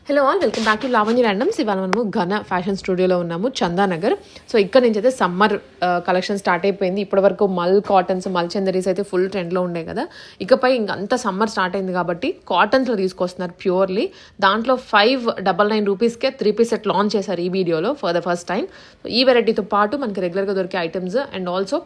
Hello all, welcome back to Lavanya randoms. ఇవాళ మనము ఘన ఫ్యాషన్ స్టూడియోలో ఉన్నాము, చందానగర్. సో ఇక్కడ నుంచి అయితే సమ్మర్ కలెక్షన్ స్టార్ట్ అయిపోయింది. ఇప్పటివరకు మల్ కాటన్స్, మల్ చందరీస్ అయితే ఫుల్ ట్రెండ్లో ఉండే కదా. ఇకపై ఇంకంతా సమ్మర్ స్టార్ట్ అయింది కాబట్టి కాటన్స్లో తీసుకొస్తున్నారు ప్యూర్లీ. దాంట్లో 599 రూపీస్కే 3 పీస్ సెట్ లాంచ్ చేశారు ఈ వీడియోలో ఫర్ ద ఫస్ట్ టైం. ఈ వెరైటీతో పాటు మనకి రెగ్యులర్గా దొరికే ఐటమ్స్ అండ్ ఆల్సో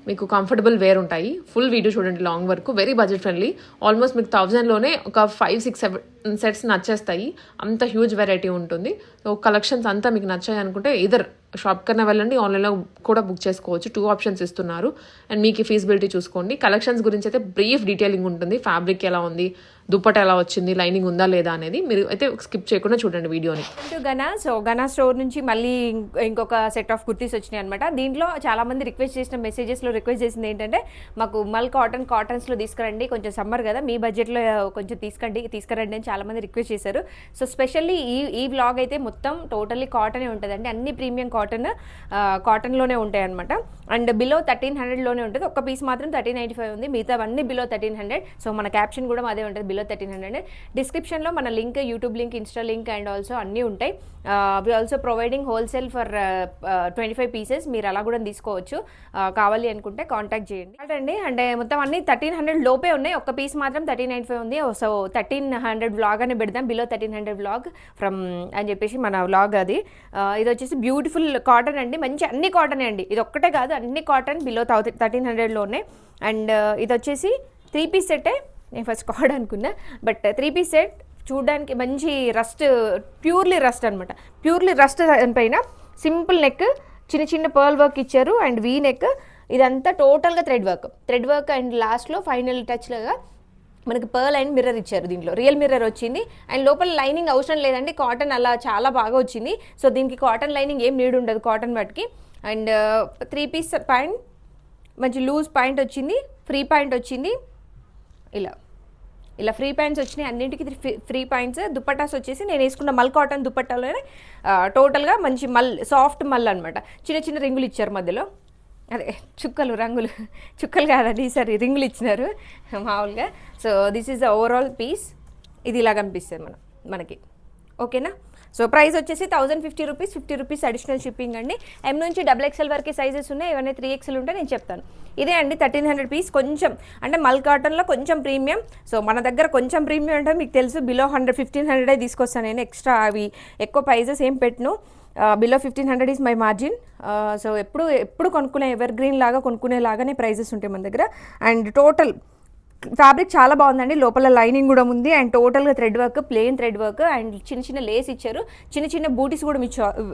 మీకు కంఫర్టబుల్ వేర్ ఉంటాయి. ఫుల్ వీడియో చూడండి, లాంగ్ వరకు, వెరీ బడ్జెట్ ఫ్రెండ్లీ. ఆల్మోస్ట్ మీకు 1000లోనే ఒక 5, 6, 7 సెట్స్ నచ్చేస్తాయి. అంత హ్యూజ్ వెరైటీ ఉంటుంది. సో కలెక్షన్స్ అంతా మీకు నచ్చాయి అనుకుంటే ఇదర్ షాప్ కన్నా వెళ్ళండి, ఆన్లైన్లో కూడా బుక్ చేసుకోవచ్చు. 2 ఆప్షన్స్ ఇస్తున్నారు అండ్ మీకు ఫీజిబిలిటీ చూసుకోండి. కలెక్షన్స్ గురించి అయితే బ్రీఫ్ డీటెయిలింగ్ ఉంటుంది. ఫ్యాబ్రిక్ ఎలా ఉంది, దుప్పట ఎలా వచ్చింది, లైనింగ్ ఉందా లేదా అనేది మీరు అయితే స్కిప్ చేయకుండా చూడండి వీడియోని. గనా స్టోర్ నుంచి మళ్ళీ ఇంకొక సెట్ ఆఫ్ కుర్తీస్ వచ్చినాయి అనమాట. దీంట్లో చాలా మంది రిక్వెస్ట్ చేసిన మెసేజెస్లో రిక్వెస్ట్ చేసింది ఏంటంటే మాకు మల్ కాటన్స్లో తీసుకురండి, కొంచెం సమ్మర్ కదా, మీ బడ్జెట్లో కొంచెం తీసుకురండి అని చాలా మంది రిక్వెస్ట్ చేశారు. సో స్పెషల్లీ ఈ వ్లాగ్ అయితే మొత్తం టోటల్లీ కాటనే ఉంటుందండి. అన్ని ప్రీమియం కాటన్లోనే ఉంటాయి అనమాట. అండ్ బిలో 1300లోనే ఉంటుంది. ఒక్క పీస్ మాత్రం 1395 ఉంది, మిగతా అన్ని బిలో 1300. సో మన క్యాప్షన్ కూడా అదే ఉంటుంది, బిలో 1300. డిస్క్రిప్షన్లో మన link, YouTube link, insta link and also అన్నీ ఉంటాయి. We also providing wholesale for 25 pieces. మీరు అలా కూడా తీసుకోవచ్చు. కావాలి అనుకుంటే కాంటాక్ట్ చేయండి అండి. అంటే మొత్తం అన్ని 1300 లోపే ఉన్నాయి. ఒక్క పీస్ మాత్రం 1395 ఉంది. సో 1300 వ్లాగ్ అని పెడదాం, బిలో 1300 వ్లాగ్ ఫ్రమ్ అని చెప్పేసి మన వ్లాగ్ అది. ఇది వచ్చేసి బ్యూటిఫుల్ కాటన్ అండి, మంచి అన్ని కాటనే అండి. ఇది ఒక్కటే కాదు, అన్ని కాటన్ బిలో 1300లోనే. అండ్ ఇది వచ్చేసి 3 పీస్ సెట్టే. నేను ఫస్ట్ కార్డ్ అనుకున్నా, బట్ 3 పీస్ సెట్ చూడడానికి మంచి రస్ట్, ప్యూర్లీ రస్ట్ అనమాట. ప్యూర్లీ రస్ట్ పైన సింపుల్ నెక్, చిన్న చిన్న పర్ల్ వర్క్ ఇచ్చారు అండ్ వీ నెక్. ఇదంతా టోటల్గా థ్రెడ్ వర్క్ అండ్ లాస్ట్లో ఫైనల్ టచ్లుగా మనకి పర్ల్ అండ్ మిర్రర్ ఇచ్చారు. దీంట్లో రియల్ మిర్రర్ వచ్చింది అండ్ లోపల లైనింగ్ అవసరం లేదండి, కాటన్ అలా చాలా బాగా వచ్చింది. సో దీనికి కాటన్ లైనింగ్ ఏం నీడ్ ఉండదు కాటన్ వాటికి. అండ్ 3 పీస్ ప్యాంట్, మంచి లూజ్ ప్యాంట్ వచ్చింది, ఫ్రీ ప్యాంట్ వచ్చింది. ఇలా ఫ్రీ ప్యాంట్స్ వచ్చినాయి, అన్నింటికి ఫ్రీ ప్యాంట్స్. దుప్పటాస్ వచ్చేసి నేను వేసుకున్న మల్ కాటన్ దుప్పట్టాలోనే టోటల్గా మంచి సాఫ్ట్ మల్ అనమాట. చిన్న చిన్న రింగులు ఇచ్చారు మధ్యలో, అదే చుక్కలు కాదండి, ఈసారి రింగులు ఇచ్చినారు మామూలుగా. So this is the overall piece. ఇది ఇలా కనిపిస్తుంది మనకి, ఓకేనా. సో ప్రైస్ వచ్చేసి 1050 రూపీస్, 50 రూపీస్ అడిషనల్ షిప్పింగ్ అండి. M నుంచి XXL వరకు సైజెస్ ఉన్నాయి, ఏమైనా 3XL ఉంటే నేను చెప్తాను. ఇదే అండి 1300 పీస్. కొంచెం అంటే మల్ కాటన్లో కొంచెం ప్రీమియం. సో మన దగ్గర కొంచెం ప్రీమియం అంటే మీకు తెలుసు, బిలో 1500 తీసుకొస్తాను నేను. ఎక్స్ట్రా అవి ఎక్కువ ప్రైజెస్ ఏం పెట్టను. Below 1500 is my margin. So ఎప్పుడు కొనుక్కునే ఎవర్ గ్రీన్ లాగా కొనుక్కునేలాగానే ప్రైజెస్ ఉంటాయి మన దగ్గర. అండ్ టోటల్ ఫ్యాబ్రిక్ చాలా బాగుందండి, లోపల లైనింగ్ కూడా ఉంది అండ్ టోటల్గా thread work, plain thread work and చిన్న చిన్న లేస్ ఇచ్చారు, చిన్న చిన్న బూటీస్ కూడా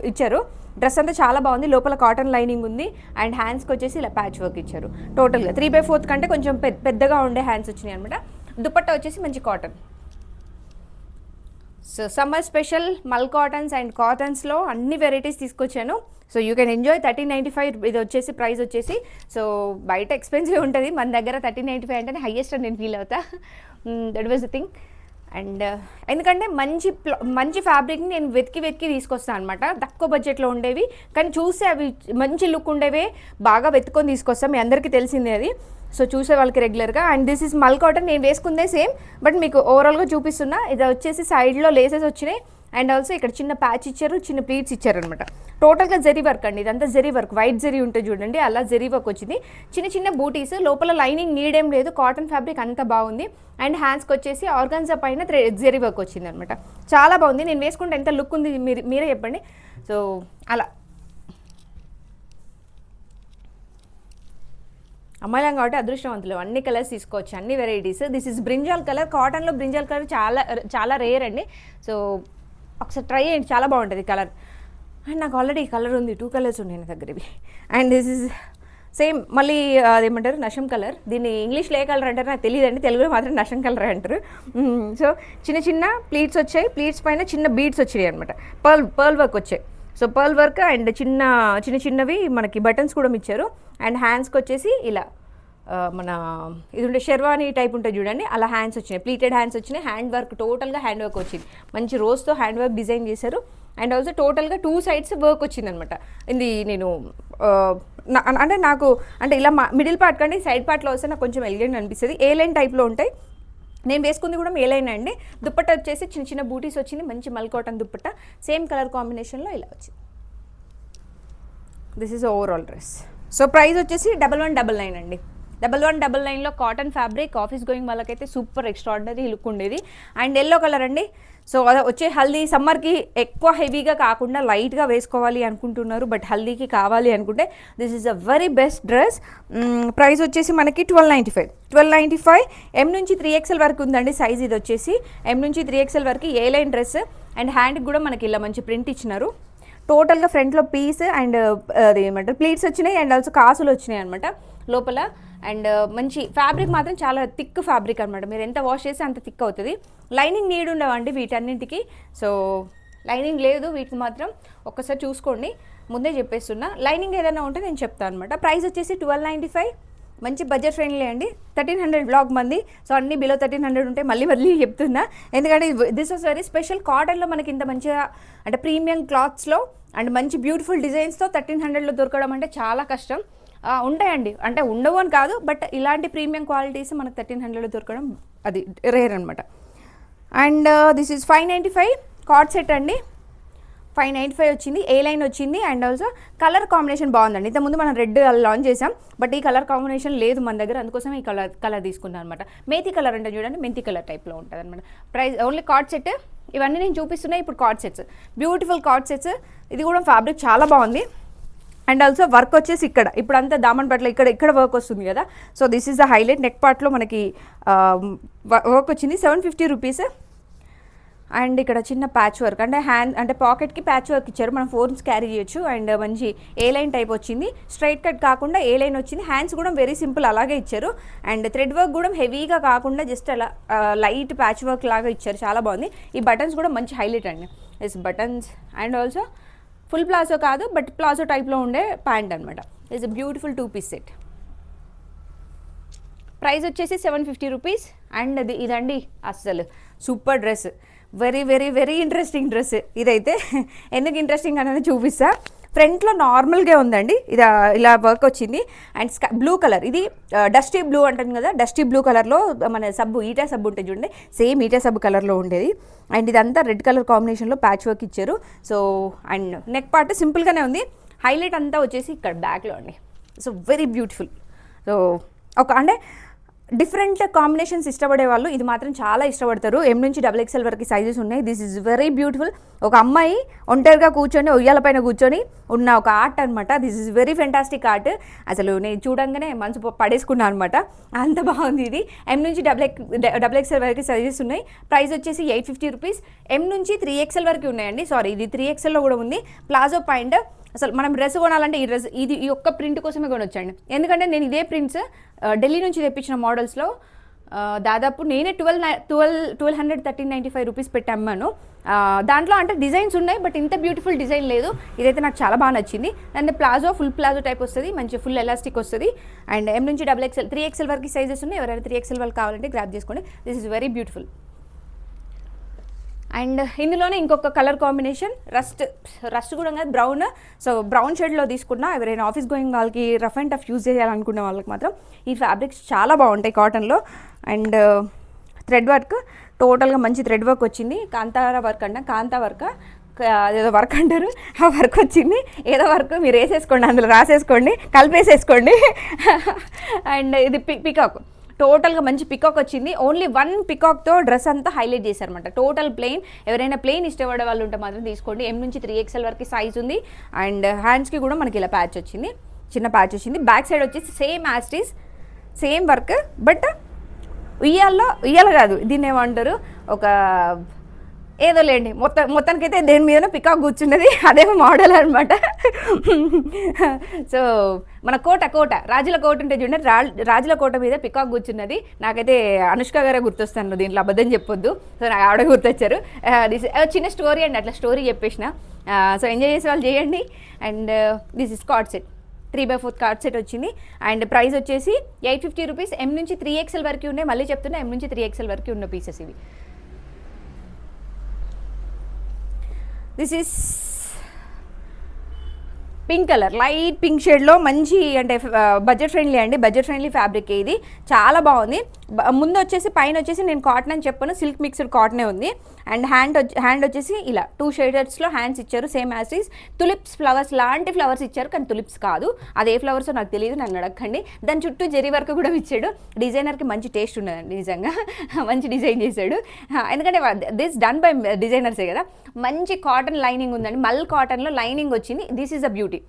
ఇచ్చారు. డ్రెస్ అంతా చాలా బాగుంది, లోపల కాటన్ లైనింగ్ ఉంది అండ్ హ్యాండ్స్కి వచ్చేసి ఇలా ప్యాచ్ వర్క్ ఇచ్చారు. టోటల్గా 3/4 కంటే కొంచెం పెద్దగా ఉండే హ్యాండ్స్ వచ్చినాయి అనమాట. దుపట్టా వచ్చేసి మంచి కాటన్. సో సమ్మర్ స్పెషల్ మల్ కాటన్స్ అండ్ కాటన్స్లో అన్ని వెరైటీస్ తీసుకొచ్చాను. So you can enjoy. 1395 ఇది వచ్చేసి ప్రైస్ వచ్చేసి. సో బయట ఎక్స్పెన్సివ్ ఉంటుంది, మన దగ్గర 1395 అంటేనే హైయెస్ట్ అని నేను ఫీల్ అవుతా. That was the thing. And ఎందుకంటే మంచి ఫ్యాబ్రిక్ని నేను వెతికి తీసుకొస్తాను అనమాట. తక్కువ బడ్జెట్లో ఉండేవి కానీ చూస్తే అవి మంచి లుక్ ఉండేవే బాగా వెతుకొని తీసుకొస్తాం, మీ అందరికీ తెలిసిందే అది. సో చూసే వాళ్ళకి రెగ్యులర్గా. అండ్ దిస్ ఇస్ మల్ కాటన్, నేను వేసుకుందే సేమ్ బట్ మీకు ఓవరాల్గా చూపిస్తున్నా. ఇది వచ్చేసి సైడ్లో లేసెస్ వచ్చినాయి అండ్ ఆల్సో ఇక్కడ చిన్న ప్యాచ్ ఇచ్చారు, చిన్న ప్లీట్స్ ఇచ్చారు అనమాట. టోటల్గా జరీ వర్క్ అండి, ఇదంతా జరీ వర్క్, వైట్ జరీ ఉంటుంది చూడండి, అలా జరీ వర్క్ వచ్చింది. చిన్న చిన్న బూటీస్, లోపల లైనింగ్ నీడేం లేదు, కాటన్ ఫ్యాబ్రిక్ అంతా బాగుంది. అండ్ హ్యాండ్స్కి వచ్చేసి ఆర్గాన్జా పైన జరీ వర్క్ వచ్చింది అనమాట. చాలా బాగుంది, నేను వేసుకుంటే ఎంత లుక్ ఉంది మీరే చెప్పండి. సో అలా అమ్మాయిలం కాబట్టి అదృష్టవంతులు, అన్ని కలర్స్ తీసుకోవచ్చు, అన్ని varieties. This is brinjal colour. కాటన్లో బ్రింజాల్ కలర్ చాలా రేర్ అండి. సో ఒకసారి ట్రై చేయండి, చాలా బాగుంటుంది కలర్. అండ్ నాకు ఆల్రెడీ ఈ కలర్ ఉంది, 2 కలర్స్ ఉన్నాయి నా దగ్గర ఇవి. అండ్ దిస్ ఇస్ సేమ్ మళ్ళీ అదేమంటారు, నషం కలర్. దీన్ని ఇంగ్లీష్లో ఏ కలర్ అంటారు నాకు తెలియదండి, తెలుగులో మాత్రం నషం కలర్ అంటారు. సో చిన్న చిన్న ప్లీట్స్ వచ్చాయి, ప్లీట్స్ పైన చిన్న బీడ్స్ వచ్చాయి అనమాట, పర్ల్ వర్క్ వచ్చాయి. సో పర్ల్ వర్క్ అండ్ చిన్నవి మనకి బటన్స్ కూడా ఇచ్చారు. అండ్ హ్యాండ్స్కి వచ్చేసి ఇలా మన ఇది ఉండే షెర్వానీ టైప్ ఉంటుంది చూడండి, అలా హ్యాండ్స్ వచ్చినాయి, ప్లీటెడ్ హ్యాండ్స్ వచ్చినాయి. హ్యాండ్ వర్క్, టోటల్గా హ్యాండ్ వర్క్ వచ్చింది, మంచి రోజ్తో హ్యాండ్ వర్క్ డిజైన్ చేశారు. అండ్ ఆల్సో టోటల్గా 2 సైడ్స్ వర్క్ వచ్చింది అనమాట. ఇది నేను అంటే నాకు అంటే ఇలా మిడిల్ పార్ట్ కంటే సైడ్ పార్ట్లో వస్తే నాకు కొంచెం ఎలిగెంట్ అనిపిస్తుంది. ఏ లైన్ టైప్లో ఉంటాయి, నేను వేసుకుంది కూడా మేలైన అండి. దుప్పట్ట వచ్చేసి చిన్న చిన్న బూటీస్ వచ్చింది, మంచి మల్ కాటన్ దుప్పట్ట, సేమ్ కలర్ కాంబినేషన్లో ఇలా వచ్చింది. This is overall dress. So price వచ్చేసి 1199 అండి. 1199లో కాటన్ ఫ్యాబ్రిక్, ఆఫీస్ గోయింగ్ వాళ్ళకైతే సూపర్ ఎక్స్ట్రాడినరీ లుక్ ఉండేది. అండ్ ఎల్లో కలర్ అండి. సో అది వచ్చే హల్దీ సమ్మర్కి ఎక్కువ హెవీగా కాకుండా లైట్గా వేసుకోవాలి అనుకుంటున్నారు, బట్ హల్దీకి కావాలి అనుకుంటే this is a very best dress. Price వచ్చేసి మనకి 1295 ఎం నుంచి 3XL వరకు ఉందండి సైజ్. ఇది వచ్చేసి ఎం నుంచి 3XL వరకు ఏ లైన్ డ్రెస్. అండ్ హ్యాండ్కి కూడా మనకి ఇలా మంచి ప్రింట్ ఇచ్చినారు. టోటల్గా ఫ్రంట్లో పీస్ అండ్ అది ఏమంటారు ప్లీట్స్ వచ్చినాయి అండ్ ఆల్సో కాసులు వచ్చినాయి అనమాట లోపల. అండ్ మంచి ఫ్యాబ్రిక్ మాత్రం చాలా థిక్ ఫ్యాబ్రిక్ అనమాట. మీరు ఎంత వాష్ చేస్తే అంత థిక్ అవుతుంది. లైనింగ్ నీడ్ ఉండవండి వీటన్నింటికి. సో లైనింగ్ లేదు వీటికి మాత్రం, ఒక్కసారి చూసుకోండి, ముందే చెప్పేస్తున్నా. లైనింగ్ ఏదైనా ఉంటే నేను చెప్తాను అనమాట. ప్రైస్ వచ్చేసి 1295, మంచి బడ్జెట్ ఫ్రెండ్లీ అండి. 1300 బ్లాక్ మంది. సో అన్ని బిలో 1300 ఉంటే మళ్ళీ చెప్తున్నా, ఎందుకంటే దిస్ వాస్ వెరీ స్పెషల్. కాటన్లో మనకి ఇంత మంచిగా అంటే ప్రీమియం క్లాత్స్లో అండ్ మంచి బ్యూటిఫుల్ డిజైన్స్తో 1300లో దొరకడం అంటే చాలా కష్టం. ఉంటాయండి, అంటే ఉండవు అని కాదు, బట్ ఇలాంటి ప్రీమియం క్వాలిటీస్ మనకు 1300లో దొరకడం అది రేర్ అనమాట. And this is 595 card set అండి. 595 వచ్చింది, ఏ లైన్ వచ్చింది. అండ్ ఆల్సో కలర్ కాంబినేషన్ బాగుందండి. ఇంతకుముందు మనం రెడ్ లాంచ్ చేసాం, బట్ ఈ కలర్ కాంబినేషన్ లేదు మన దగ్గర, అందుకోసం ఈ కలర్ తీసుకున్నాను అనమాట. మేతి కలర్ అంటే చూడండి, మెంతి కలర్ టైప్లో ఉంటుంది అనమాట. Price only card set. ఇవన్నీ నేను చూపిస్తున్నాయి ఇప్పుడు card sets, beautiful card sets. ఇది కూడా ఫ్యాబ్రిక్ చాలా బాగుంది. అండ్ ఆల్సో వర్క్ వచ్చేసి ఇక్కడ ఇప్పుడు అంతా దామన్ పట్ల ఇక్కడ వర్క్ వస్తుంది కదా. So this is the highlight. Neck పార్ట్లో మనకి వర్క్ వచ్చింది, 750 రూపీస్. అండ్ ఇక్కడ చిన్న ప్యాచ్ వర్క్ అంటే హ్యాండ్ అంటే పాకెట్కి ప్యాచ్ వర్క్ ఇచ్చారు, మనం ఫోన్స్ క్యారీ చేయొచ్చు. అండ్ మంచి ఏ లైన్ టైప్ వచ్చింది, స్ట్రైట్ కట్ కాకుండా ఏ లైన్ వచ్చింది. హ్యాండ్స్ కూడా వెరీ సింపుల్ అలాగే ఇచ్చారు. అండ్ థ్రెడ్ వర్క్ కూడా హెవీగా కాకుండా జస్ట్ అలా లైట్ ప్యాచ్ వర్క్ లాగా ఇచ్చారు, చాలా బాగుంది. ఈ బటన్స్ కూడా మంచి హైలైట్ అండి, is buttons. And also full palazzo కాదు, బట్ ప్లాజో టైప్లో ఉండే ప్యాంట్ అనమాట. It's a beautiful 2-piece set. Price వచ్చేసి 750 రూపీస్. అండ్ ఇదండి అస్సలు super dress, very very very interesting dress. ఇదైతే ఎందుకు ఇంట్రెస్టింగ్ అనేది చూపిస్తా. ఫ్రంట్లో నార్మల్గా ఉందండి, ఇది ఇలా వర్క్ వచ్చింది. అండ్ బ్లూ కలర్, ఇది డస్టీ బ్లూ అంటాను కదా, డస్టీ బ్లూ కలర్లో మన సబ్బు ఈటా సబ్బు ఉంటుంది చూడండి, సేమ్ ఈటా సబ్బు కలర్లో ఉండేది. అండ్ ఇదంతా రెడ్ కలర్ కాంబినేషన్లో ప్యాచ్ వర్క్ ఇచ్చారు. సో అండ్ నెక్ పార్ట్ సింపుల్గానే ఉంది, హైలైట్ అంతా వచ్చేసి ఇక్కడ బ్యాక్లో అండి. So very beautiful. సో ఒక అంటే డిఫరెంట్ కాంబినేషన్స్ ఇష్టపడే వాళ్ళు ఇది మాత్రం చాలా ఇష్టపడతారు. ఎం నుంచి XXL వరకు సైజెస్ ఉన్నాయి. This is very beautiful. ఒక అమ్మాయి ఒంటరిగా కూర్చొని ఉయ్యాల పైన కూర్చొని ఉన్న ఒక ఆర్ట్ అనమాట. This is very fantastic art. అసలు నేను చూడంగానే మనసు పడేసుకున్నాను అనమాట, అంత బాగుంది ఇది. ఎం నుంచి XXL వరకు సైజెస్ ఉన్నాయి. ప్రైస్ వచ్చేసి 850 రూపీస్. ఎం నుంచి 3XL వరకు ఉన్నాయండి. సారీ, ఇది 3XLలో కూడా ఉంది. Palazzo point. అసలు మనం డ్రెస్ కొనాలంటే ఈ ఒక్క ప్రింట్ కోసమే కొనొచ్చండి, ఎందుకంటే నేను ఇదే ప్రింట్స్ ఢిల్లీ నుంచి తెప్పించిన మోడల్స్లో దాదాపు నేనే 1395 రూపీస్ పెట్టి అమ్మాను. దాంట్లో అంటే డిజైన్స్ ఉన్నాయి, బట్ ఇంత బ్యూటిఫుల్ డిజైన్ లేదు. ఇదైతే నాకు చాలా బాగా నచ్చింది. And palazzo full palazzo type వస్తుంది, మంచి ఫుల్ ఎలాస్టిక్ వస్తుంది. అండ్ ఎం నుంచి XXL 3XL వరకు సైజెస్ ఉన్నాయి. ఎవరైనా 3XL వరకు కావాలంటే గ్రాప్ చేసుకోండి. This is very beautiful. And ఇందులోనే ఇంకొక కలర్ కాంబినేషన్ రస్ట్ కూడా కాదు, బ్రౌన్. సో బ్రౌన్ షేడ్లో తీసుకున్నా ఎవరైనా ఆఫీస్ గోయింగ్ వాళ్ళకి రఫ్ అండ్ టఫ్ యూజ్ చేయాలనుకునే వాళ్ళకి మాత్రం ఈ ఫ్యాబ్రిక్స్ చాలా బాగుంటాయి కాటన్లో. అండ్ థ్రెడ్ వర్క్, టోటల్గా మంచి థ్రెడ్ వర్క్ వచ్చింది. కాంతార వర్క్ కాంతా వర్క్ ఏదో వర్క్ అంటారు, ఆ వర్క్ వచ్చింది. ఏదో వర్క్ మీరు వేసేసుకోండి, అందులో రాసేసుకోండి, కలిపేసేసుకోండి. అండ్ ఇది పికాక్, టోటల్గా మంచి పికాక్ వచ్చింది. ఓన్లీ 1 పికాక్తో డ్రెస్ అంతా హైలైట్ చేశారనమాట. Total plain. ఎవరైనా ప్లెయిన్ ఇష్టపడే వాళ్ళు ఉంటే మాత్రం తీసుకోండి. ఎం నుంచి 3XL వరకు సైజ్ ఉంది. అండ్ హ్యాండ్స్కి కూడా మనకి ఇలా ప్యాచ్ వచ్చింది, చిన్న ప్యాచ్ వచ్చింది. బ్యాక్ సైడ్ వచ్చేసి సేమ్ యాస్టీస్ సేమ్ వర్క్, బట్ ఉయ్యాల కాదు, దీన్ని ఏమంటారు, ఒక ఏదో లేండి, మొత్తానికైతే దేని మీదనో పికాక్ కూర్చున్నది, అదేమో మోడల్ అనమాట. సో మన కోట రాజుల కోట ఉంటే చూడండి, రాజుల కోట మీద పికాక్ కూర్చున్నది. నాకైతే అనుష్క గారే గుర్తొస్తాను, దీంట్లో అబద్ధం చెప్పొద్దు. సో నాకు ఆవిడ గుర్తొచ్చారు. చిన్న స్టోరీ అండి, అట్లా స్టోరీ చెప్పేసిన. సో ఎంజాయ్ చేసే వాళ్ళు చేయండి. And this is card set, 3/4 card set వచ్చింది. అండ్ ప్రైస్ వచ్చేసి 850 రూపీస్. ఎం నుంచి 3XL వరకు ఉన్నాయి. మళ్ళీ చెప్తున్నా, ఎం నుంచి 3XL వరకు ఉన్న పీసెస్ ఇవి. This is pink colour, light pink షేడ్లో మంచి అంటే బడ్జెట్ ఫ్రెండ్లీ అండి, బడ్జెట్ ఫ్రెండ్లీ ఫ్యాబ్రిక్. ఇది చాలా బాగుంది. ముందు వచ్చేసి పైన వచ్చేసి నేను కాటన్ అని చెప్పాను, సిల్క్ మిక్స్డ్ కాటనే ఉంది. అండ్ హ్యాండ్ వచ్చేసి ఇలా 2 షేడర్స్లో హ్యాండ్స్ ఇచ్చారు, same as is. Tulips flowers లాంటి ఫ్లవర్స్ ఇచ్చారు, కానీ తులిప్స్ కాదు, అది ఏ ఫ్లవర్సో నాకు తెలియదు, నన్ను అడగండి. దాని చుట్టూ జెరీ వర్క్ కూడా ఇచ్చాడు. డిజైనర్కి మంచి టేస్ట్ ఉన్నదండి నిజంగా, మంచి డిజైన్ చేశాడు. ఎందుకంటే దిస్ డన్ బై డిజైనర్సే కదా. మంచి కాటన్ లైనింగ్ ఉందండి, మల్ కాటన్లో లైనింగ్ వచ్చింది. This is a beauty.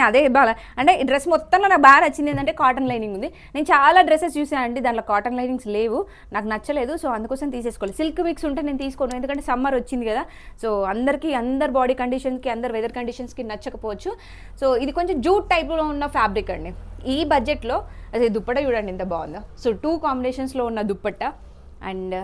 అదే బాగా అంటే ఈ డ్రెస్ మొత్తంలో నాకు బాగా నచ్చింది ఏంటంటే కాటన్ లైనింగ్ ఉంది. నేను చాలా డ్రెస్సెస్ చూసాను అండి, దాంట్లో కాటన్ లైనింగ్స్ లేవు, నాకు నచ్చలేదు. సో అందుకోసం తీసేసుకోవాలి. సిల్క్ మిక్స్ ఉంటే నేను తీసుకోను, ఎందుకంటే సమ్మర్ వచ్చింది కదా. సో అందరి బాడీ కండిషన్స్కి, అందరి వెదర్ కండిషన్స్కి నచ్చకపోవచ్చు. సో ఇది కొంచెం జూట్ టైప్లో ఉన్న ఫ్యాబ్రిక్ అండి. ఈ బడ్జెట్లో అదే దుప్పట్ట చూడండి ఎంత బాగుందో. సో 2 కాంబినేషన్స్లో ఉన్న dupatta and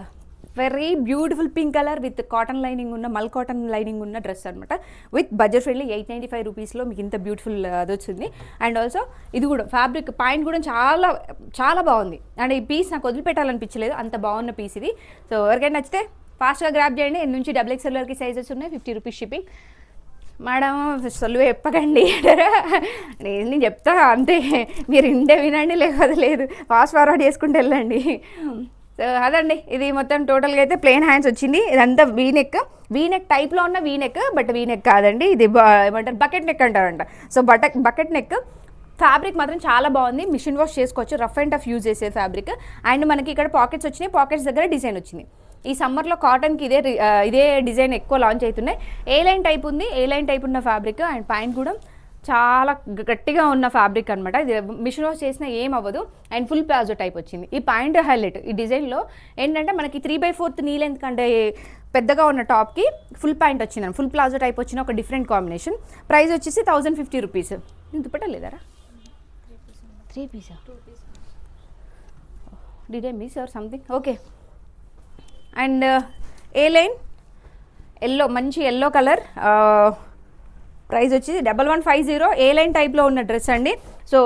very beautiful pink colour with cotton lining ఉన్న, మల్ కాటన్ లైనింగ్ ఉన్న డ్రెస్ అనమాట. విత్ బడ్జెట్ ఫ్రెండ్లీ 895 రూపీస్లో మీకు ఇంత బ్యూటిఫుల్ అది వచ్చింది. అండ్ ఆల్సో ఇది కూడా ఫ్యాబ్రిక్ పాయింట్ కూడా చాలా చాలా బాగుంది. అండ్ ఈ పీస్ నాకు వదిలిపెట్టాలనిపించలేదు, అంత బాగున్న పీస్ ఇది. సో ఎవరికైనా నచ్చితే ఫాస్ట్గా గ్రాప్ చేయండి. ఎన్ని నుంచి XXL వరకు సైజెస్ ఉన్నాయి, 50 రూపీస్ షిప్పింగ్. మేడం సొల్లు చెప్పకండి, నేను చెప్తా అంతే, మీరు ఇంటే వినండి, లేకపోతే లేదు, ఫాస్ట్ ఫార్వర్డ్ చేసుకుంటూ వెళ్ళండి. సో అదండి, ఇది మొత్తం టోటల్గా అయితే ప్లెయిన్ హ్యాండ్స్ వచ్చింది. ఇదంతా వీనెక్ టైప్లో ఉన్న వీనెక్, బట్ వీనెక్ కాదండి, ఇది ఏమంటారు బకెట్ నెక్ అంటారంట. సో బకెట్ నెక్ ఫ్యాబ్రిక్ మాత్రం చాలా బాగుంది, మిషన్ వాష్ చేసుకోవచ్చు, రఫ్ అండ్ టఫ్ యూజ్ చేసే ఫ్యాబ్రిక్. అండ్ మనకి ఇక్కడ పాకెట్స్ వచ్చినాయి, పాకెట్స్ దగ్గర డిజైన్ వచ్చింది. ఈ సమ్మర్లో కాటన్కి ఇదే డిజైన్ ఎక్కువ లాంచ్ అవుతున్నాయి. ఏ లైన్ టైప్ ఉంది, ఏ లైన్ టైప్ ఉన్న ఫ్యాబ్రిక్. అండ్ పైన కూడా చాలా గట్టిగా ఉన్న ఫ్యాబ్రిక్ అనమాట. ఇది మిషన్ వాష్ చేసినా ఏం అవ్వదు. అండ్ ఫుల్ ప్లాజో టైప్ వచ్చింది. ఈ పాయింట్ హైలైట్ ఈ డిజైన్లో ఏంటంటే మనకి 3/4 నీ లెంత్ కంటే పెద్దగా ఉన్న టాప్కి ఫుల్ పాయింట్ వచ్చింది, ఫుల్ ప్లాజో టైప్ వచ్చిన ఒక డిఫరెంట్ కాంబినేషన్. ప్రైస్ వచ్చేసి 1050 రూపీస్. నేను దుప్పట్టలేదారా 3 Pisa did I miss or something. Okay. And A line yellow, మంచి ఎల్లో కలర్. ప్రైస్ వచ్చి 1150. ఏ లైన్ టైప్లో ఉన్న డ్రెస్ అండి. సో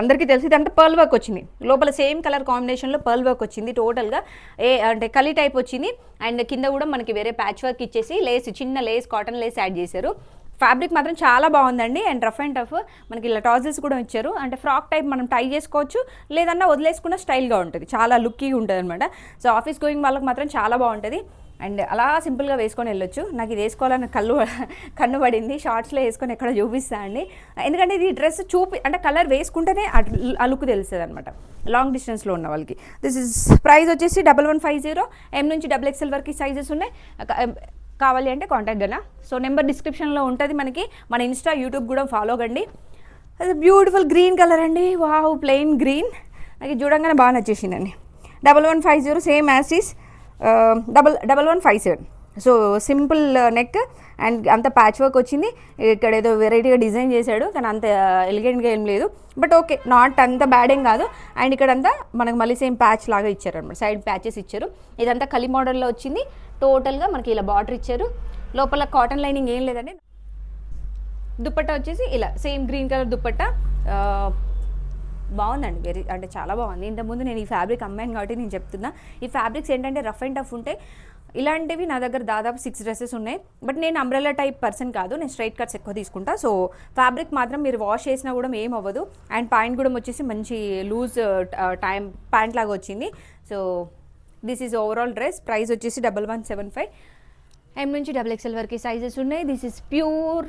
అందరికీ తెలిసి ఇదంతా పర్ల్ వర్క్ వచ్చింది, లోపల సేమ్ కలర్ కాంబినేషన్లో పర్ల్ వర్క్ వచ్చింది. టోటల్గా అంటే కలీ టైప్ వచ్చింది. అండ్ కింద కూడా మనకి వేరే ప్యాచ్ వర్క్ ఇచ్చేసి చిన్న లేస్, కాటన్ లేస్ యాడ్ చేశారు. ఫ్యాబ్రిక్ మాత్రం చాలా బాగుందండి. అండ్ రఫ్ అండ్ టఫ్ మనకి ఇలా టాజెస్ కూడా ఇచ్చారు. అంటే ఫ్రాక్ టైప్ మనం టై చేసుకోవచ్చు, లేదన్నా వదిలేసుకున్న స్టైల్గా ఉంటుంది, చాలా లుక్కీగా ఉంటుంది అనమాట. సో ఆఫీస్ గోయింగ్ వాళ్ళకి మాత్రం చాలా బాగుంటుంది. అండ్ అలా సింపుల్గా వేసుకొని వెళ్ళొచ్చు. నాకు ఇది వేసుకోవాలని కన్ను పడింది, షార్ట్స్లో వేసుకొని ఎక్కడ చూపిస్తా అండి. ఎందుకంటే ఇది డ్రెస్ అంటే కలర్ వేసుకుంటేనే ఆ లుక్ తెలుస్తుంది అనమాట లాంగ్ డిస్టెన్స్లో ఉన్న వాళ్ళకి. దిస్ ఇస్ ప్రైస్ వచ్చేసి 1150. M నుంచి XXL వరకు సైజెస్ ఉన్నాయి. కావాలి అంటే కాంటాక్ట్ కన్నా. సో నెంబర్ డిస్క్రిప్షన్లో ఉంటుంది మనకి. మన ఇన్స్టా, యూట్యూబ్ కూడా ఫాలో కండి. అది బ్యూటిఫుల్ గ్రీన్ కలర్ అండి, వావ్, ప్లెయిన్ గ్రీన్. నాకు చూడంగానే బాగా నచ్చేసిందండి. 1150 same as is 1157. So simple neck and అంత ప్యాచ్ వర్క్ వచ్చింది. ఇక్కడ ఏదో వెరైటీగా డిజైన్ చేశాడు, కానీ అంత ఎలిగెంట్గా ఏం లేదు, బట్ ఓకే, నాట్ అంత బ్యాడ్ ఏం కాదు. అండ్ ఇక్కడంతా మనకు మళ్ళీ సేమ్ ప్యాచ్ లాగా ఇచ్చారు అనమాట, సైడ్ ప్యాచెస్ ఇచ్చారు. ఇదంతా కలి మోడల్లో వచ్చింది. టోటల్గా మనకి ఇలా బార్డర్ ఇచ్చారు, లోపల కాటన్ లైనింగ్ ఏం లేదండి. దుప్పట్టా వచ్చేసి ఇలా సేమ్ గ్రీన్ కలర్ దుప్పట్టా. బాగుందండి, అంటే చాలా బాగుంది. ఇంతకుముందు నేను ఈ ఫ్యాబ్రిక్ అమ్మాను కాబట్టి నేను చెప్తున్నా. ఈ ఫ్యాబ్రిక్స్ ఏంటంటే రఫ్ అండ్ టఫ్ ఉంటాయి. ఇలాంటివి నా దగ్గర దాదాపు 6 డ్రెస్సెస్ ఉన్నాయి. బట్ నేను అంబ్రెల్లా టైప్ పర్సన్ కాదు, నేను స్ట్రైట్ కట్స్ ఎక్కువ తీసుకుంటా. సో ఫ్యాబ్రిక్ మాత్రం మీరు వాష్ చేసినా కూడా ఏం అవ్వదు. అండ్ పాయింట్ కూడా వచ్చేసి మంచి లూజ్ టైం ప్యాంట్ లాగా వచ్చింది. So this is overall dress. Price వచ్చేసి 1175. M నుంచి XXL వరకు సైజెస్ ఉన్నాయి. దిస్ ఈజ్ ప్యూర్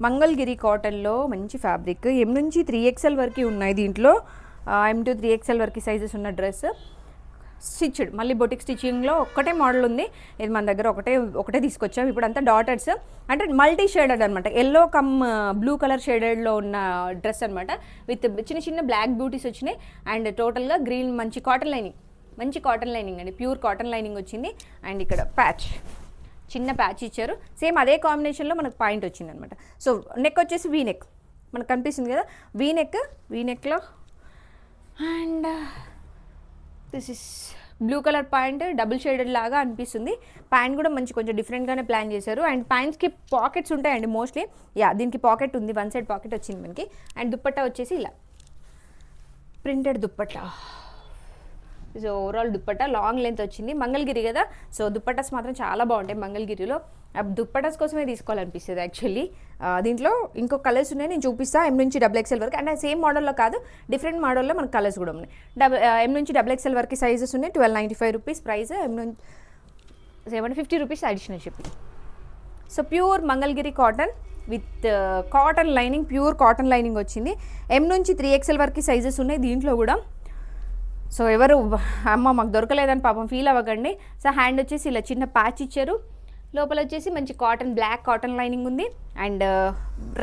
మంగళగిరి కాటన్లో మంచి ఫ్యాబ్రిక్. M నుంచి 3XL వరకు ఉన్నాయి దీంట్లో. M to 3XL వరకు సైజెస్ ఉన్న డ్రెస్. స్టిచ్డ్, మళ్ళీ బొటిక్ స్టిచ్చింగ్లో ఒక్కటే మోడల్ ఉంది. ఇది మన దగ్గర ఒకటే తీసుకొచ్చాం. ఇప్పుడు అంతా డాటర్స్, అంటే మల్టీ షేడెడ్ అనమాట, ఎల్లో కమ్ బ్లూ కలర్ షేడెడ్లో ఉన్న డ్రెస్ అనమాట. విత్ చిన్న బ్లాక్ బ్యూటీస్ వచ్చినాయి. అండ్ టోటల్గా గ్రీన్ మంచి కాటన్ లైనింగ్ అండి, ప్యూర్ కాటన్ లైనింగ్ వచ్చింది. అండ్ ఇక్కడ చిన్న ప్యాచ్ ఇచ్చారు. సేమ్ అదే కాంబినేషన్లో మనకు పాయింట్ వచ్చింది అనమాట. సో నెక్ వచ్చేసి వీనెక్ మనకు కనిపిస్తుంది కదా, వీనెక్లో. And this is blue colour point, double shaded లాగా అనిపిస్తుంది. ప్యాంట్ కూడా కొంచెం డిఫరెంట్గానే ప్లాన్ చేశారు. అండ్ ప్యాంట్స్కి పాకెట్స్ ఉంటాయండి మోస్ట్లీ. దీనికి పాకెట్ ఉంది, 1 సైడ్ పాకెట్ వచ్చింది మనకి. అండ్ దుప్పట్టా వచ్చేసి ఇలా printed dupatta, so overall dupatta long length వచ్చింది, మంగళగిరి కదా, సో దుప్పటాస్ మాత్రం చాలా బాగుంటాయి మంగళగిరిలో. దుప్పటాస్ కోసమే తీసుకోవాలనిపిస్తుంది యాక్చువల్లీ. దీంట్లో ఇంకో కలర్స్ ఉన్నాయి, నేను చూపిస్తాను. ఎం నుంచి XXL వరకు, అంటే సేమ్ మోడల్లో కాదు, డిఫరెంట్ మోడల్లో మనకు కలర్స్ కూడా ఉన్నాయి. ఎం నుంచి XXL వరకు సైజెస్ ఉన్నాయి. 1295 రూపీస్ ప్రైస్. ఎం నుంచి 750 rupees additional shipping. So pure Mangalagiri cotton with cotton lining, pure cotton lining వచ్చింది. ఎం నుంచి 3XL వరకు సైజెస్ ఉన్నాయి దీంట్లో కూడా. సో ఎవరు అమ్మ మాకు దొరకలేదని పాపం ఫీల్ అవ్వకండి. సో హ్యాండ్ వచ్చేసి ఇలా చిన్న ప్యాచ్ ఇచ్చారు, లోపల వచ్చేసి మంచి కాటన్, బ్లాక్ కాటన్ లైనింగ్ ఉంది అండ్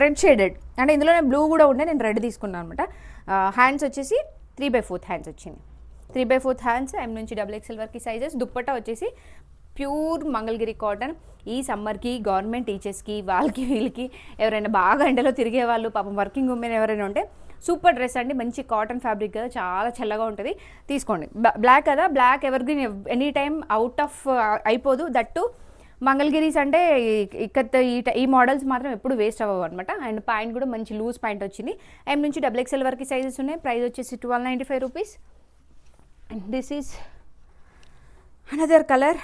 రెడ్ షేడెడ్, అంటే ఇందులోనే బ్లూ కూడా ఉండే, నేను రెడ్ తీసుకున్నాను అనమాట. హ్యాండ్స్ వచ్చేసి 3/4 హ్యాండ్స్ వచ్చింది. 3/4 హ్యాండ్స్, ఎం నుంచి XXL వరకు సైజెస్. దుప్పట్టా వచ్చేసి ప్యూర్ మంగళగిరి కాటన్. ఈ సమ్మర్కి గవర్నమెంట్ టీచర్స్కి వాళ్ళకి వీళ్ళకి ఎవరైనా బాగా ఎండలో తిరిగే వాళ్ళు, పాపం వర్కింగ్ ఉమెన్ ఎవరైనా ఉంటే సూపర్ డ్రెస్ అండి. మంచి కాటన్ ఫ్యాబ్రిక్ కదా, చాలా చల్లగా ఉంటుంది, తీసుకోండి. బ్లాక్ కదా, black evergreen, any time out of అయిపోదు. దట్టు మంగళగిరీస్ అంటే ఇక్కడ ఈ మోడల్స్ మాత్రం ఎప్పుడు వేస్ట్ అవ్వవు అనమాట. అండ్ ప్యాంట్ కూడా మంచి లూజ్ ప్యాంట్ వచ్చింది. ఎం నుంచి XXL వరకు సైజెస్ ఉన్నాయి. ప్రైస్ వచ్చేసి 1295 rupees. And this is another colour,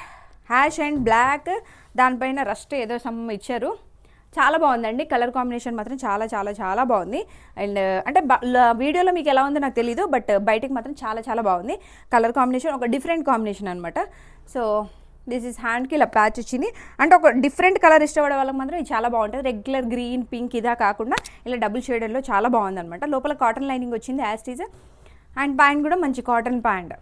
hash and black, దానిపైన రస్ట్ ఏదో సమ్ ఇచ్చారు. చాలా బాగుందండి కలర్ కాంబినేషన్ మాత్రం, చాలా చాలా చాలా బాగుంది. అండ్ అంటే వీడియోలో మీకు ఎలా ఉందో నాకు తెలీదు, బట్ బయటకు మాత్రం చాలా చాలా బాగుంది కలర్ కాంబినేషన్, ఒక డిఫరెంట్ కాంబినేషన్ అనమాట. సో దిస్ ఈజ్ హ్యాండ్కి ఇలా ప్యాచ్ వచ్చింది, అంటే ఒక డిఫరెంట్ కలర్ ఇష్టపడే వాళ్ళకి మాత్రం ఇది చాలా బాగుంటుంది. రెగ్యులర్ గ్రీన్, పింక్ ఇదా కాకుండా ఇలా డబుల్ షేడెడ్లో చాలా బాగుంది అనమాట. లోపల కాటన్ లైనింగ్ వచ్చింది యాజ్ టీజ్. అండ్ ప్యాంట్ కూడా మంచి కాటన్ ప్యాంట్.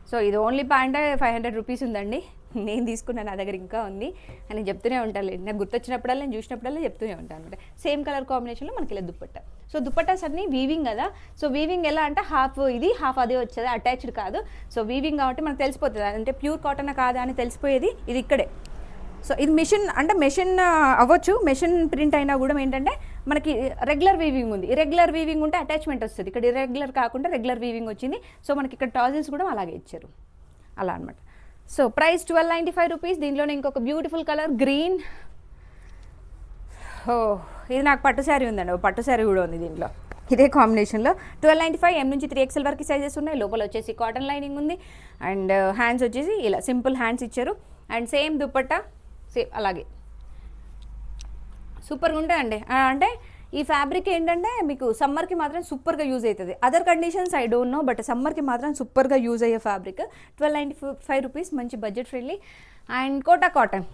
సో ఇది ఓన్లీ ప్యాంట్ 500 రూపీస్ ఉందండి. నేను తీసుకున్నాను, నా దగ్గర ఇంకా ఉంది అని చెప్తూనే ఉంటాను. నాకు గుర్తొచ్చినప్పుడల్లా, నేను చూసినప్పుడల్లా చెప్తూనే ఉంటాను అనమాట. సేమ్ కలర్ కాంబినేషన్లో మనకి ఇలా దుప్పట్టా. సో దుప్పట్టాస్ అన్నీ వీవింగ్ కదా, సో వీవింగ్ ఎలా అంటే హాఫ్ ఇది హాఫ్ అదే వచ్చేది, అటాచ్డ్ కాదు. సో వీవింగ్ కాబట్టి మనకు తెలిసిపోతుంది అంటే ప్యూర్ కాటన్ కాదా అని తెలిసిపోయేది ఇది ఇక్కడే. సో ఇది మెషిన్, అంటే మెషిన్ అవ్వచ్చు, మెషిన్ ప్రింట్ అయినా కూడా ఏంటంటే మనకి రెగ్యులర్ వీవింగ్ ఉంది. ఇరెగ్యులర్ వీవింగ్ ఉంటే అటాచ్మెంట్ వస్తుంది, ఇక్కడ ఇరెగ్యులర్ కాకుండా రెగ్యులర్ వీవింగ్ వచ్చింది. సో మనకి ఇక్కడ టాజిల్స్ కూడా అలాగే ఇచ్చారు, అలా అనమాట. So price 1295 rupees. దీనిలోనే ఇంకొక బ్యూటిఫుల్ కలర్ గ్రీన్. ఇది నాకు పట్టు శారీ ఉందండి, పట్టు శారీ కూడా ఉంది దీంట్లో ఇదే కాంబినేషన్లో. 1295. ఎం నుంచి 3XL వరకు సైజెస్ ఉన్నాయి. లోపల వచ్చేసి కాటన్ లైనింగ్ ఉంది అండ్ హ్యాండ్స్ వచ్చేసి ఇలా సింపుల్ హ్యాండ్స్ ఇచ్చారు. అండ్ సేమ్ దుప్పట్టా సేమ్ అలాగే సూపర్గా ఉంటాయండి. అంటే ఈ ఫ్యాబ్రిక్ ఏంటంటే మీకు సమ్మర్కి మాత్రం సూపర్గా యూజ్ అవుతుంది. Other conditions I don't know, but సమ్మర్కి మాత్రం సూపర్గా యూజ్ అయ్యే ఫ్యాబ్రిక్. 1295 రూపీస్, మంచి budget friendly. And Kota cotton,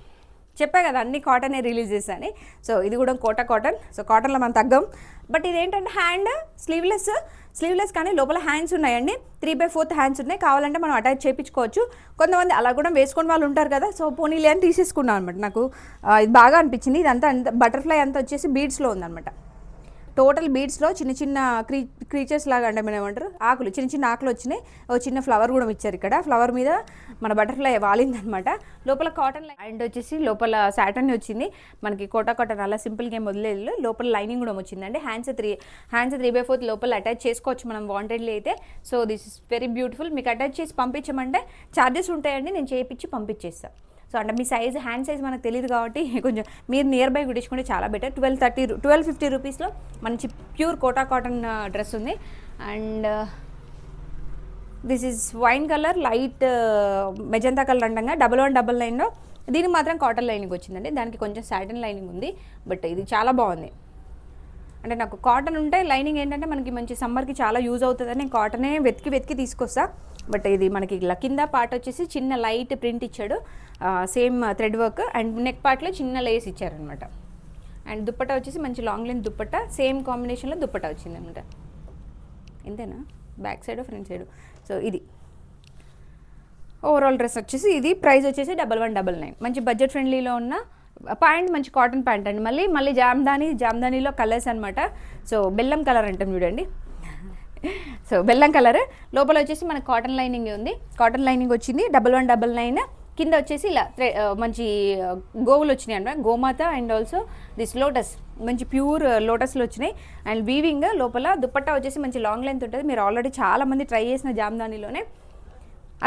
చెప్పా కదా అన్ని కాటనే రిలీజ్ చేశాను. సో ఇది కూడా కోటా కాటన్. సో కాటన్లో మనం తగ్గం, బట్ ఇదేంటంటే హ్యాండ్ స్లీవ్లెస్ కానీ లోపల హ్యాండ్స్ ఉన్నాయండి. 3/4 హ్యాండ్స్ ఉన్నాయి, కావాలంటే మనం అటాచ్ చేయించుకోవచ్చు. కొంతమంది అలా కూడా వేసుకుని వాళ్ళు ఉంటారు కదా. సో పోనీలే అని తీసేసుకున్నాను అనమాట. నాకు ఇది బాగా అనిపించింది. ఇదంతా బటర్ఫ్లై అంతా వచ్చేసి బీడ్స్లో ఉందన్నమాట. టోటల్ బీడ్స్లో చిన్న చిన్న క్రీచర్స్ లాగా, అంటే మనం ఏమంటారు, ఆకులు, చిన్న చిన్న ఆకులు వచ్చినాయి. ఒక చిన్న ఫ్లవర్ కూడా ఇచ్చారు ఇక్కడ. ఫ్లవర్ మీద మన బటర్ఫ్లై వాలిందనమాట. లోపల కాటన్ అండ్ వచ్చేసి లోపల సాటన్ వచ్చింది మనకి. కోటా కాటన్ అలా సింపుల్గా ఏం వదిలేదు. లోపల లైనింగ్ కూడా వచ్చిందండి. హ్యాండ్స్ 3/4 లోపల అటాచ్ చేసుకోవచ్చు మనం వాంటెడ్లీ అయితే. So this is very beautiful. మీకు అటాచ్ చేసి పంపించమంటే ఛార్జెస్ ఉంటాయండి, నేను చేయించి పంపించేస్తాను. సో అంటే మీ సైజ్, హ్యాండ్ సైజ్ మనకు తెలియదు కాబట్టి కొంచెం మీరు నియర్ బై కుట్టించుకుంటే చాలా బెటర్. 1250 రూపీస్లో మంచి ప్యూర్ కోటా కాటన్ డ్రెస్ ఉంది. And this is wine colour, light magenta colour అంటంగా 1199లో. దీనికి మాత్రం కాటన్ లైనింగ్ వచ్చిందండి, దానికి కొంచెం సాటిన్ లైనింగ్ ఉంది. బట్ ఇది చాలా బాగుంది. అంటే నాకు కాటన్ ఉంటే లైనింగ్ ఏంటంటే మనకి మంచి సమ్మర్కి చాలా యూజ్ అవుతుందని నేను కాటనే వెతికి తీసుకొస్తా. బట్ ఇది మనకి ఇలా కింద పార్ట్ వచ్చేసి చిన్న లైట్ ప్రింట్ ఇచ్చాడు, same thread work. And neck పార్ట్లో చిన్న లేస్ ఇచ్చారనమాట. అండ్ దుప్పట్టా వచ్చేసి మంచి లాంగ్ లెంత్ దుప్పట్టా, సేమ్ కాంబినేషన్లో దుప్పట్టా వచ్చిందనమాట. ఇంతేనా, back side front side. So ఇది ఓవరాల్ డ్రెస్ వచ్చేసి ఇది. ప్రైస్ వచ్చేసి 1199. మంచి బడ్జెట్ ఫ్రెండ్లీలో ఉన్న ప్యాంట్, మంచి కాటన్ ప్యాంట్ అండి. మళ్ళీ జామ్దానీలో కలర్స్ అనమాట. సో బెల్లం కలర్ అంటాం చూడండి. సో బెల్లం కలర్, లోపల వచ్చేసి మనకు కాటన్ లైనింగ్ ఉంది. కాటన్ లైనింగ్ వచ్చింది 1199. కింద వచ్చేసి ఇలా మంచి గోవులు వచ్చినాయి అనమాట, గోమాత. అండ్ ఆల్సో దిస్ లోటస్, మంచి ప్యూర్ లోటస్లు వచ్చినాయి. అండ్ వీవింగ్ లోపల దుప్పట్టా వచ్చేసి మంచి లాంగ్ లెంత్ ఉంటుంది. మీరు ఆల్రెడీ చాలామంది ట్రై చేసిన జామ్దానీలోనే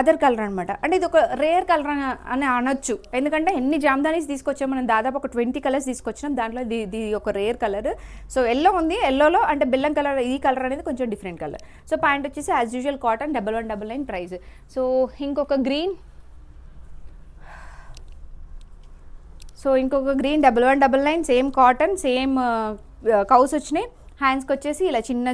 అదర్ కలర్ అనమాట. అంటే ఇది ఒక రేర్ కలర్ అని అనొచ్చు, ఎందుకంటే ఎన్ని జామ్దానీస్ తీసుకొచ్చాం మనం, దాదాపు ఒక 20 కలర్స్ తీసుకొచ్చినాం, దాంట్లో ఇది ఒక రేర్ కలర్. సో ఎల్లో ఉంది, ఎల్లోలో అంటే బెల్లం కలర్, ఈ కలర్ అనేది కొంచెం డిఫరెంట్ కలర్. సో ప్యాంట్ వచ్చేసి as usual cotton 1199 price. So ఇంకొక గ్రీన్ 1199 సేమ్ కాటన్, సేమ్ కౌస్ వచ్చినాయి. హ్యాండ్స్కి వచ్చేసి ఇలా చిన్న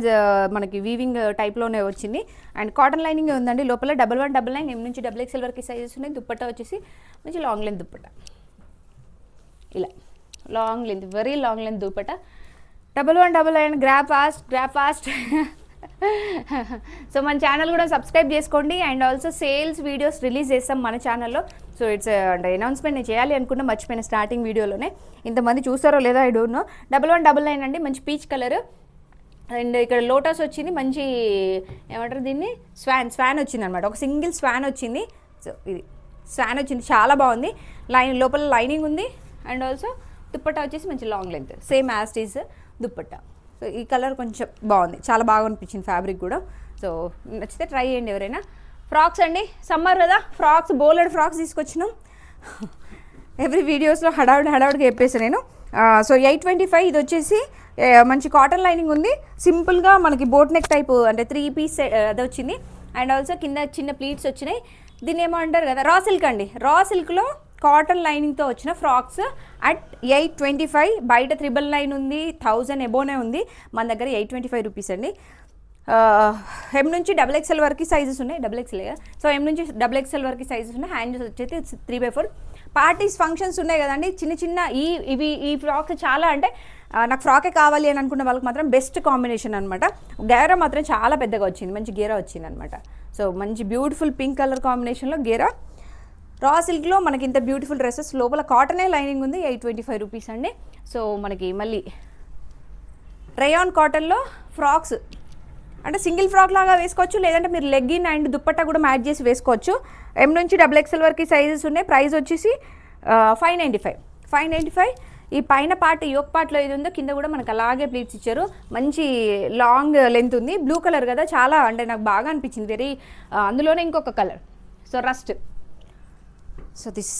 మనకి వీవింగ్ టైప్లోనే వచ్చింది. అండ్ కాటన్ లైనింగ్ ఉందండి లోపల. 1199 M నుంచి XXL వరకు సైజెస్ ఉన్నాయి. దుప్పట్టా వచ్చేసి మంచి లాంగ్ లెంత్ దుప్పట్టా, ఇలా long length, very long length dupatta. 1199. Grab fast. So మన ఛానల్ కూడా సబ్స్క్రైబ్ చేసుకోండి. And also sales videos release చేస్తాం మన ఛానల్లో. సో ఇట్స్ అంటే అనౌన్స్మెంట్ నేను చేయాలి అనుకున్నా, మర్చిపోయిన స్టార్టింగ్ వీడియోలోనే. ఇంతమంది చూస్తారో లేదో ఐ డోంట్ నో. 1199 అండి, మంచి పీచ్ కలర్. అండ్ ఇక్కడ లోటస్ వచ్చింది, మంచి ఏమంటారు దీన్ని, స్వాన్ వచ్చింది అనమాట. ఒక సింగిల్ స్వాన్ వచ్చింది. సో ఇది స్వాన్ వచ్చింది, చాలా బాగుంది. లోపల లైనింగ్ ఉంది. అండ్ ఆల్సో దుప్పట్టా వచ్చేసి మంచి long length, same as is dupatta. So ఈ కలర్ కొంచెం బాగుంది, చాలా బాగా అనిపించింది ఫ్యాబ్రిక్ కూడా. సో నచ్చితే ట్రై చేయండి ఎవరైనా. ఫ్రాక్స్ అండి, సమ్మర్ కదా, ఫ్రాక్స్ బోలెడ్ ఫ్రాక్స్ తీసుకొచ్చినాం. ఎవ్రీ వీడియోస్లో హడావుడిగా చెప్పేసాను నేను. సో 825. ఇది వచ్చేసి మంచి కాటన్ లైనింగ్ ఉంది. సింపుల్గా మనకి బోట్ నెక్ టైపు, అంటే 3 పీస్ అది వచ్చింది. అండ్ ఆల్సో కింద చిన్న ప్లీట్స్ వచ్చినాయి. దీన్ని ఏమో అంటారు కదా, రా సిల్క్ అండి. రా సిల్క్లో కాటన్ లైనింగ్తో వచ్చిన ఫ్రాక్స్ అట్ 825. బయట 999 ఉంది, 1000 ఎబోనే ఉంది. మన దగ్గర 825 రూపీస్ అండి. M నుంచి XXL వరకు సైజెస్ ఉన్నాయి. XXL కదా. సో M నుంచి XXL వరకు సైజెస్ ఉన్నాయి. హ్యాండ్స్ వచ్చేసి 3/4. పార్టీస్ ఫంక్షన్స్ ఉన్నాయి కదండి, చిన్న ఈ ఫ్రాక్స్ చాలా, అంటే నాకు ఫ్రాకే కావాలి అని అనుకున్న వాళ్ళకి మాత్రం బెస్ట్ కాంబినేషన్ అనమాట. గేరా మాత్రం చాలా పెద్దగా వచ్చింది, మంచి గేరా వచ్చింది అనమాట. సో మంచి బ్యూటిఫుల్ పింక్ కలర్ కాంబినేషన్లో గేరా. రా సిల్క్లో మనకి ఇంత బ్యూటిఫుల్ డ్రెస్సెస్, లోపల కాటనే లైనింగ్ ఉంది. 825 రూపీస్ అండి. సో మనకి మళ్ళీ రేయాన్ కాటన్లో ఫ్రాక్స్, అంటే సింగిల్ ఫ్రాక్ లాగా వేసుకోవచ్చు, లేదంటే మీరు లెగ్గిన్ అండ్ దుప్పట్టా కూడా మ్యాచ్ చేసి వేసుకోవచ్చు. M నుంచి XXL వరకు సైజెస్ ఉన్నాయి. ప్రైస్ వచ్చేసి 595. ఈ పైన పార్ట్ యోక్ పార్ట్లో ఏది ఉందో కింద కూడా మనకు అలాగే ప్లీట్స్ ఇచ్చారు. మంచి లాంగ్ లెంత్ ఉంది. బ్లూ కలర్ కదా, చాలా అంటే నాకు బాగా అనిపించింది. వెరీ అందులోనే ఇంకొక colour, so rust. So this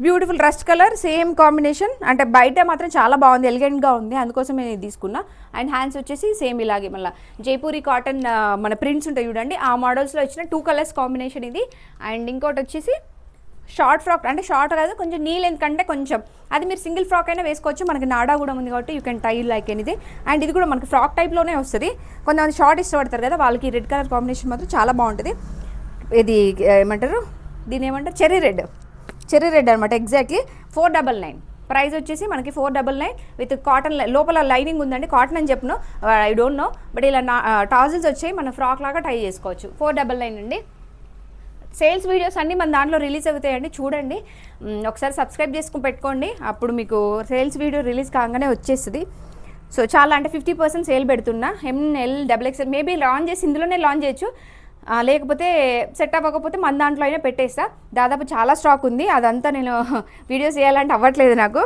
beautiful rust colour, same combination. అంటే బయట మాత్రం చాలా బాగుంది, ఎలిగెంట్గా ఉంది, అందుకోసం నేను తీసుకున్నా. అండ్ హ్యాండ్స్ వచ్చేసి సేమ్ ఇలాగే మళ్ళీ జైపూరి కాటన్ మన ప్రింట్స్ ఉంటాయి చూడండి, ఆ మోడల్స్లో వచ్చిన 2 కలర్స్ కాంబినేషన్ ఇది. అండ్ ఇంకోటి వచ్చేసి షార్ట్ ఫ్రాక్, అంటే షార్ట్ కాదు, కొంచెం నీ లెంత్ కంటే కొంచెం, అది మీరు సింగిల్ ఫ్రాక్ అయినా వేసుకోవచ్చు. మనకి నాడా కూడా ఉంది కాబట్టి you can tie like anything. అండ్ ఇది కూడా మనకి ఫ్రాక్ టైప్లోనే వస్తుంది. కొంతమంది షార్ట్ ఇష్టపడతారు కదా, వాళ్ళకి రెడ్ కలర్ కాంబినేషన్ మాత్రం చాలా బాగుంటుంది. ఇది ఏమంటారు, దీని ఏమంటారు, చెర్రీ రెడ్ అనమాట. ఎగ్జాక్ట్లీ 499. ప్రైస్ వచ్చేసి మనకి 499 విత్ కాటన్. లోపల లైనింగ్ ఉందండి, కాటన్ అని చెప్పను, ఐ డోంట్ నో, బట్ ఇలా టాజిల్స్ వచ్చాయి, మన ఫ్రాక్ లాగా టై చేసుకోవచ్చు. 499 అండి. సేల్స్ వీడియోస్ అన్నీ మన దాంట్లో రిలీజ్ అవుతాయండి, చూడండి. ఒకసారి సబ్స్క్రైబ్ చేసుకుని పెట్టుకోండి, అప్పుడు మీకు సేల్స్ వీడియో రిలీజ్ కాగానే వచ్చేస్తుంది. సో చాలా, అంటే 50% సేల్ పెడుతున్నా. ML XXL మేబీ లాంచ్ చేసి ఇందులోనే లాంచ్ చేయొచ్చు, లేకపోతే సెట్ అవ్వకపోతే మన దాంట్లో అయినా పెట్టేస్తా. దాదాపు చాలా స్టాక్ ఉంది, అదంతా నేను వీడియోస్ చేయాలంటే అవ్వట్లేదు నాకు.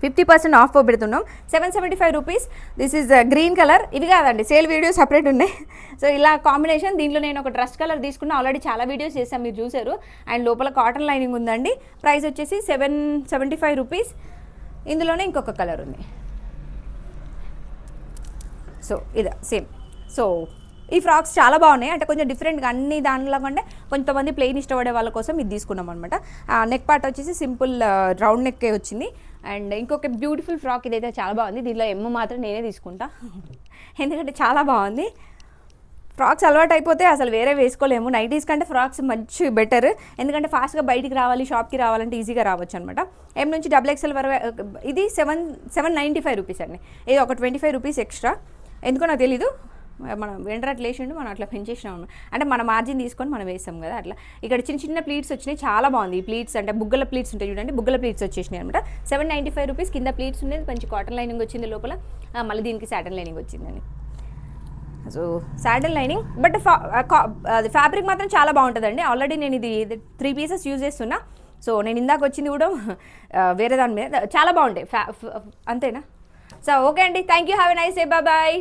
50% ఆఫ్ పెడుతున్నాం. 775 rupees. This is green colour. ఇవి కాదండి, సేల్ వీడియో సపరేట్ ఉన్నాయి. సో ఇలా కాంబినేషన్. దీంట్లో నేను ఒక డ్రెస్ కలర్ తీసుకున్నా, ఆల్రెడీ చాలా వీడియోస్ చేశాను, మీరు చూసారు. అండ్ లోపల కాటన్ లైనింగ్ ఉందండి. ప్రైస్ వచ్చేసి 775 రూపీస్. ఇందులోనే ఇంకొక కలర్ ఉంది. సో ఇదా సేమ్. సో ఈ ఫ్రాక్స్ చాలా బాగున్నాయి, అంటే కొంచెం డిఫరెంట్గా అన్ని దానిలో కంటే కొంతమంది ప్లెయిన్ ఇష్టపడే వాళ్ళ కోసం ఇది తీసుకున్నాం అనమాట. నెక్ పార్ట్ వచ్చేసి సింపుల్ రౌండ్ నెక్కే వచ్చింది. అండ్ ఇంకొక బ్యూటిఫుల్ ఫ్రాక్, ఇదైతే చాలా బాగుంది. దీనిలో M మాత్రం నేనే తీసుకుంటా, ఎందుకంటే చాలా బాగుంది. ఫ్రాక్స్ అలవాటు అయిపోతే అసలు వేరే వేసుకోలేము. నైటీస్ కంటే ఫ్రాక్స్ మంచి బెటర్, ఎందుకంటే ఫాస్ట్గా బయటికి రావాలి, షాప్కి రావాలంటే ఈజీగా రావచ్చు అనమాట. M నుంచి XXL వరకు. ఇది 795 రూపీస్ అండి. ఇది ఒక 25 రూపీస్ ఎక్స్ట్రా, ఎందుకో నాకు తెలీదు. మనం వెంటనే లేచిండు, మనం అట్లా పెంచేసినాం, అంటే మన మార్జిన్ తీసుకొని మనం వేసాం కదా అట్లా. ఇక్కడ చిన్న ప్లీట్స్ వచ్చినాయి, చాలా బాగుంది. ఈ ప్లీట్స్ అంటే బుగ్గల ప్లీట్స్ ఉంటాయి చూడండి, బుగ్గల ప్లీట్స్ వచ్చేసినాయి అనమాట. 795 రూపీస్. కింద ప్లీట్స్ ఉండేది, మంచి కాటన్ లైనింగ్ వచ్చింది లోపల, మళ్ళీ దీనికి సాటన్ లైనింగ్ వచ్చిందండి. సో సాటన్ లైనింగ్, బట్ అది ఫ్యాబ్రిక్ మాత్రం చాలా బాగుంటుందండి. ఆల్రెడీ నేను ఇది 3 పీసెస్ యూజ్ చేస్తున్నా. సో నేను ఇందాక వచ్చింది కూడా వేరే దాని మీద, చాలా బాగుంటాయి. అంతేనా? సో ఓకే అండి, thank you, have a nice day, bye.